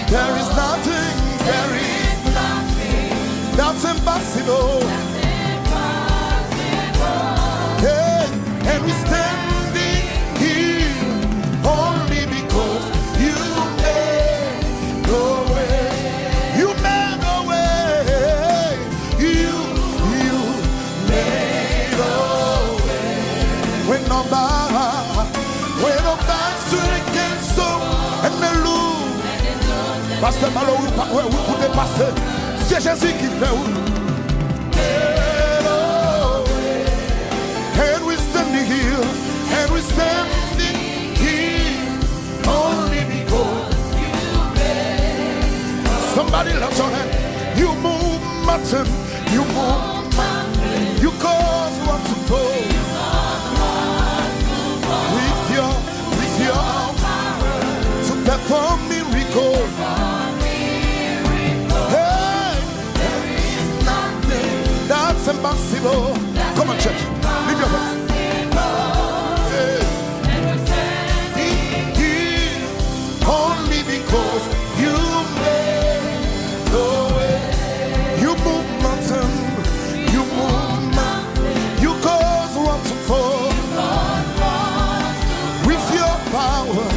There is nothing, there is nothing that's impossible. Hey, and we're standing here only because you made the way. You made the way. You made the way. When nobody's stood against you and they lose. Pasteur Malo, vous pouvez passer. C'est Jésus qui fait où? And we're standing here, and we're standing here only because you made. Somebody lift your hand. You move mountain, you move mountain. You cause what to fall. With your power to perform miracles. That's impossible. Come on, church. Leave your hands. And we're standing here only because you made the way. You move mountain. You move mountain. You cause one to fall. With your power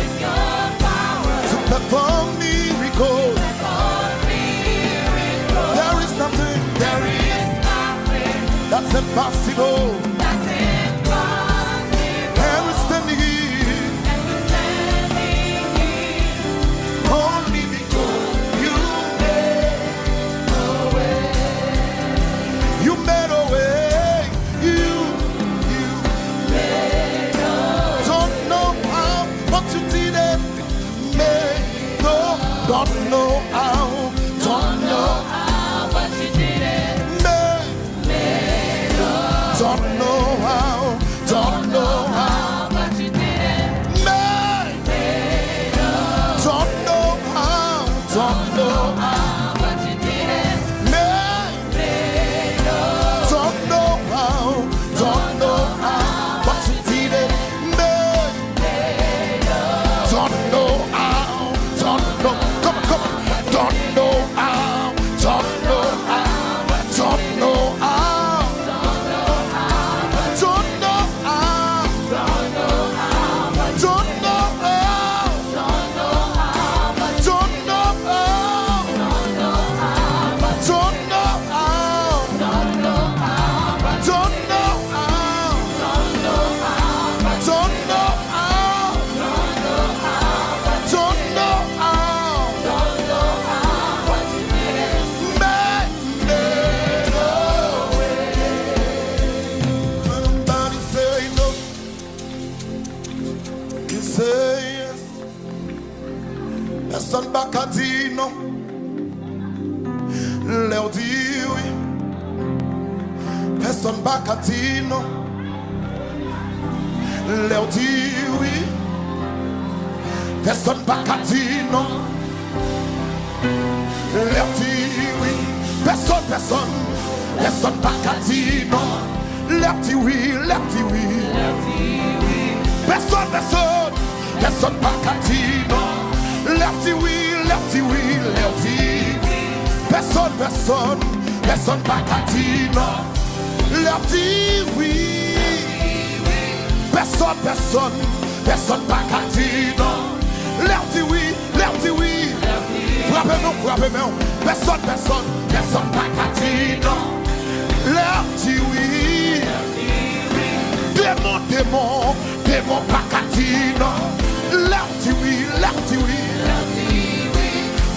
to perform miracles. There is nothing. There is that's impossible. That's impossible. And we're standing here. Only because you made a way. You made a way. You made a way. Don't know how, but you did it. Don't know how. Don't know how, but you did it. Don't know how, but you did it. Don't know how, but you did it. Don't know how, but you did it. Don't know how, come on. Don't know how, don't know how. Personne pas qu'à dire non. Leur dit oui. Personne pas qu'à dire non. Leur dit oui. Personne pas qu'à dire non. Leur dit oui. Personne pas qu'à dire non. Leur dit oui. Personne pas qu'à dire non. Leur dit oui. Personne pas qu'à dire non. Leur dit oui. Personne pas qu'à dire non. Leur dit oui. Frappez-moi. Personne pas qu'à dire non. Leur dit oui. Démon pas qu'à dire non. Leur dit oui.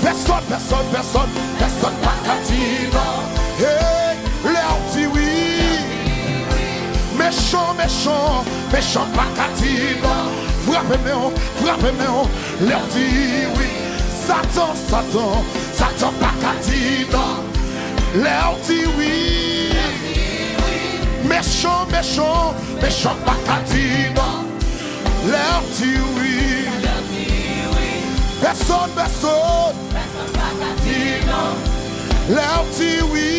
Personne pas qu'à dire non. Hey, leur dit oui. Méchant pas qu'à dire non. Frappez-moi, leur dit oui. Satan pas qu'à dire non. Leur dit oui. Méchant pas qu'à dire non. Leur dit oui. Personne pas qu'à dire non. Leur dit oui.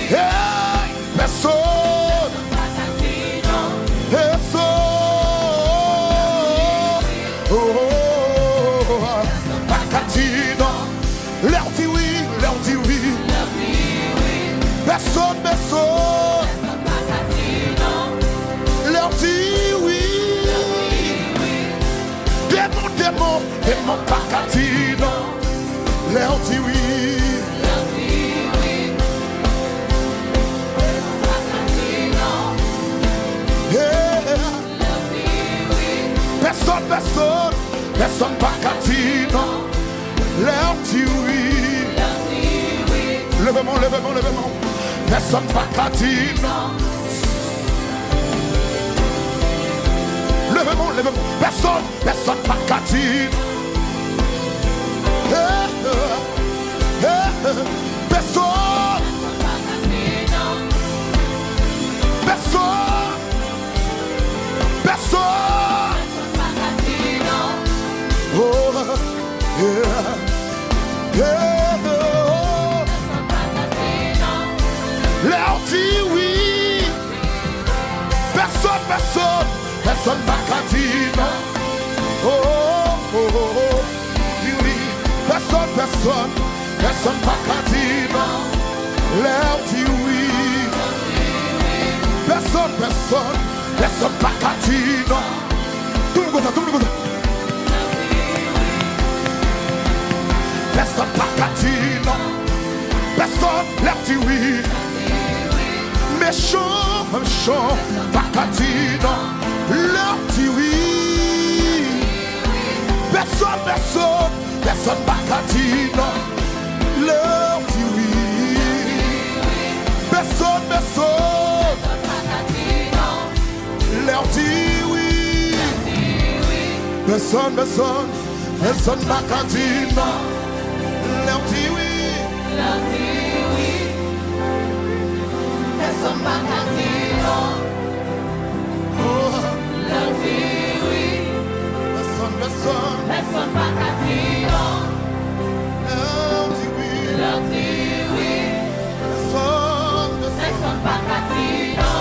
Hey, personne pas qu'à dire non. Personne pas qu'à dire Personne, personne. Leur dit oui. Démon, démon, démon pas catino. Leur dit oui. Personne, personne, personne pas catino. Leur dit oui. Levez-moi, levez-moi, levez-moi. Personne pas catino. Levez-moi, levez-moi. Personne, personne pas catino. Personne. Personne. Personne. Oh, yeah. Yeah. Leur dit oui. Personne, personne, personne pas catino. Oh, oh, oh, oh, oui. Personne, personne, personne pas catino. Leur dit oui. Personne, personne, personne pas catino. Tout le monde, tout le monde. Personne pas catino. Personne, leur dit oui. Méchant, méchant, pas catino. Leur dit oui. Personne, personne, personne pas catino. Leur dit oui. Personne, personne, leur dit oui. Personne, personne, personne pas catino. Leur dit oui. Leur dit oui. Personne pas catino. Leur dit oui. Personne, personne, Personne pas catino. leur dit oui. Leur dit oui. Personne, Personne pas catino.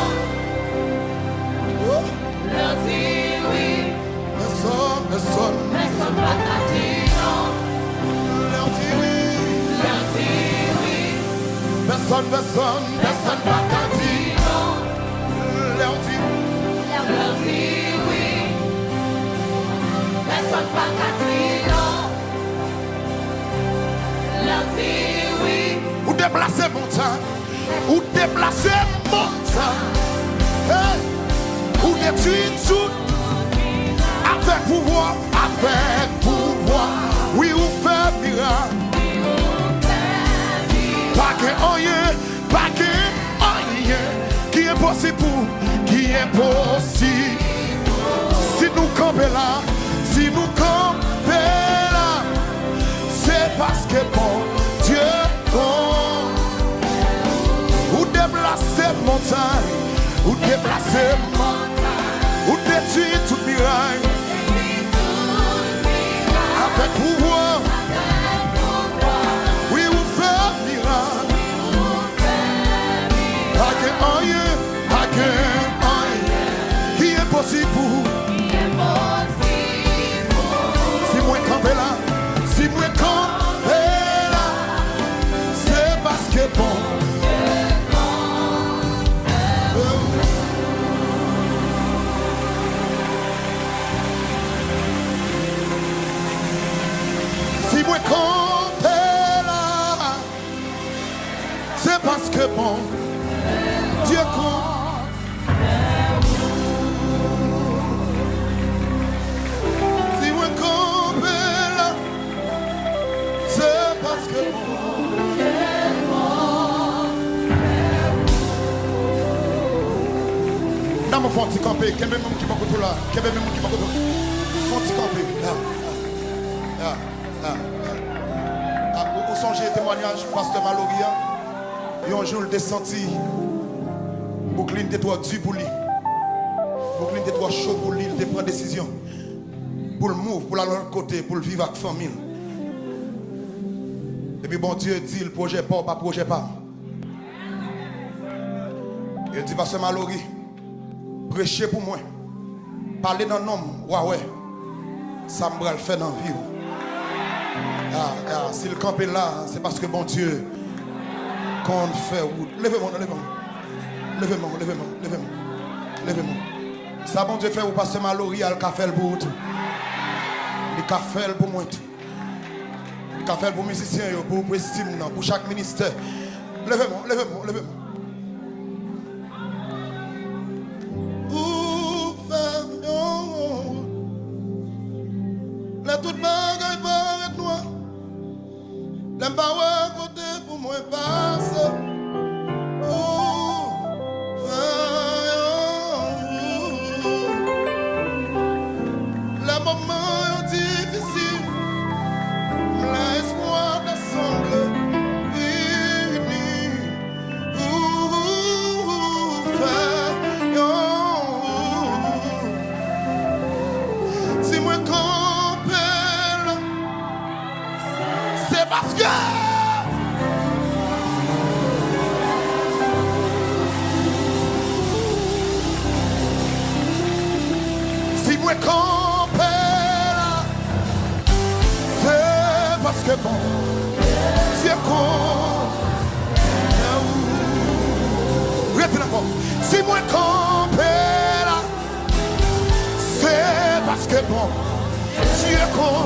Leur dit oui. personne, personne, Personne pas catino. leur dit oui. Leur dit oui. Personne, personne, personne pas catino. Leur dit oui. Leur dit oui. Personne pas catino. Leur dit oui. Ou déplacer montagne, ou déplacer montagne, hey. Ou détruire tout, avec pouvoir, avec pouvoir. Oui, ou faire miracle. Pas que rien, pas que rien, qui est possible, qui est possible. Si nous campons là, si nous campons là, c'est parce que bon Dieu bon. Ou déplacer montagne, ou déplacer montagne, ou détruire toute miraille, avec pouvoir. Oui, ou faire miracle. Pas que rien, pas que rien, qui est possible. Si moi campé là, si moi campé là, c'est parce que bon. Si moi campé là, c'est parce que bon. Dieu compte. Si moi campé là, c'est parce que bon. Dans mon fond, tu campé, quel même qui m'a côté là, quel même qui m'a côté. Fond, tu campé, là. Vous songez témoignage, pasteur Maloria. Et un jour, il descendit. Brooklyn était trop dur pour lui. Brooklyn était trop chaud pour lui. Il prend décision. Pour le move, pour aller de l'autre côté, pour le vivre avec la famille. Et puis bon Dieu dit, le projet pas projet pas. Il dit, pasteur Mallory, prêchez pour moi. Parler d'un homme, ouais. Ça me va le faire dans la vie. Si le camp est là, c'est parce que bon Dieu. qu'on fait route. Levez-moi, levez-moi. Levez-moi, levez-moi, levez-moi. Levez-moi. Ça, bon Dieu fait, vous passez ma l'Orial, qu'a fait le bout. Il a fait pour moi. Il a fait pour les musiciens, pour estime, pour chaque ministère. Levez-moi, levez-moi, levez-moi. La toute bagaille pas avec moi. L'aime pas à côté pour moi passer. Les moments difficiles, l'espoir d'assemble unis. Si moi compelle, c'est parce que si moi compelle, c'est parce que bon Dieu compelle. Si moi compelle, c'est parce que bon Dieu compelle.